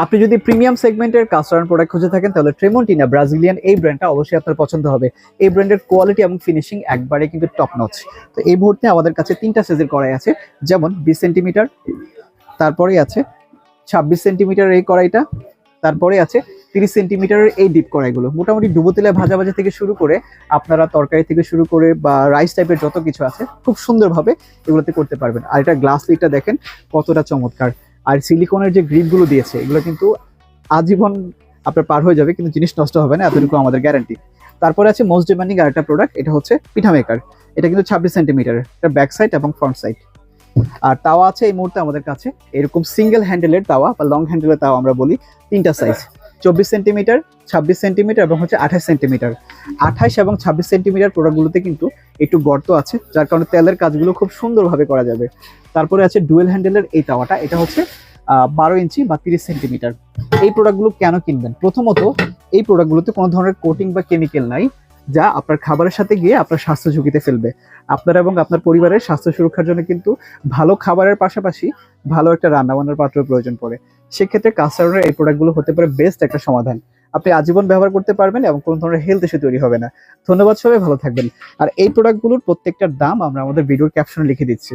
আপনি যদি প্রিমিয়াম সেগমেন্টের কাস্ট আয়রন প্রোডাক্ট খুঁজে থাকেন তাহলে ট্রেমন্টিনা ব্রাজিলিয়ান এই ব্র্যান্ডটা অবশ্যই আপনার পছন্দ হবে। এই ব্র্যান্ডের কোয়ালিটি এবং ফিনিশিং একবারে কিন্তু টপ নচ। তো এই মুহূর্তে আমাদের কাছে 3টা সাইজের কড়াই আছে, যেমন 20 সেন্টিমিটার, তারপরে আছে 26 সেন্টিমিটার এই কড়াইটা, তারপরে আছে 30 সেন্টিমিটারের এই ডিপ কড়াইগুলো। মোটামুটি ডুবো তেলে ভাজা ভাজা থেকে শুরু করে আপনারা তরকারি থেকে শুরু করে বা রাইস টাইপের যত কিছু আছে খুব সুন্দরভাবে এগুলোতে করতে পারবেন। আর এটা গ্লাস লিডটা দেখেন কতটা চমৎকার। আর সিলিকনের যে গ্রিপগুলো দিয়েছে এগুলো কিন্তু আজীবন আপনার পার হয়ে যাবে, কিন্তু জিনিস নষ্ট হবে না, এতটুকু আমাদের গ্যারান্টি। তারপরে আছে মোস্ট ডিমান্ডিং আরেকটা প্রোডাক্ট, এটা হচ্ছে পিঠা মেকার। এটা কিন্তু 26 সেন্টিমিটার, এটা ব্যাক সাইড এবং ফ্রন্ট সাইড। আর তাওয়া আছে এই মুহূর্তে আমাদের কাছে এরকম সিঙ্গেল হ্যান্ডেলের তাওয়া বা লং হ্যান্ডেলের তাওয়া আমরা বলি, 3টা সাইজ, 24 সেন্টিমিটার, 26 সেন্টিমিটার এবং হচ্ছে 28 সেন্টিমিটার। 28 এবং 26 সেন্টিমিটার প্রোডাক্টগুলোতে কিন্তু একটু গর্ত আছে, যার কারণে তেলের কাজগুলো খুব সুন্দরভাবে করা যাবে। তারপরে আছে ডুয়েল হ্যান্ডেলের এই তাওয়াটা, এটা হচ্ছে 12 ইঞ্চি বা 30 সেন্টিমিটার। এই প্রোডাক্টগুলো কেন কিনবেন? প্রথমত এই প্রোডাক্টগুলোতে কোনো ধরনের কোটিং বা কেমিক্যাল নাই, যা আপনার খাবারের সাথে গিয়ে আপনার স্বাস্থ্য ঝুঁকিতে ফেলবে। আপনার এবং আপনার পরিবারের স্বাস্থ্য সুরক্ষার জন্য কিন্তু ভালো খাবারের পাশাপাশি ভালো একটা রান্নাবান্নার পাত্রের প্রয়োজন পড়ে। সেক্ষেত্রে কাস্ট আয়রনের এই প্রোডাক্টগুলো হতে পারে বেস্ট একটা সমাধান। আপনি আজীবন ব্যবহার করতে পারবেন এবং কোনো ধরনের হেলথ ইস্যু তৈরি হবে না। ধন্যবাদ, সবাই ভালো থাকবেন। আর এই প্রোডাক্টগুলোর প্রত্যেকটার দাম আমরা আমাদের ভিডিওর ক্যাপশনে লিখে দিচ্ছি।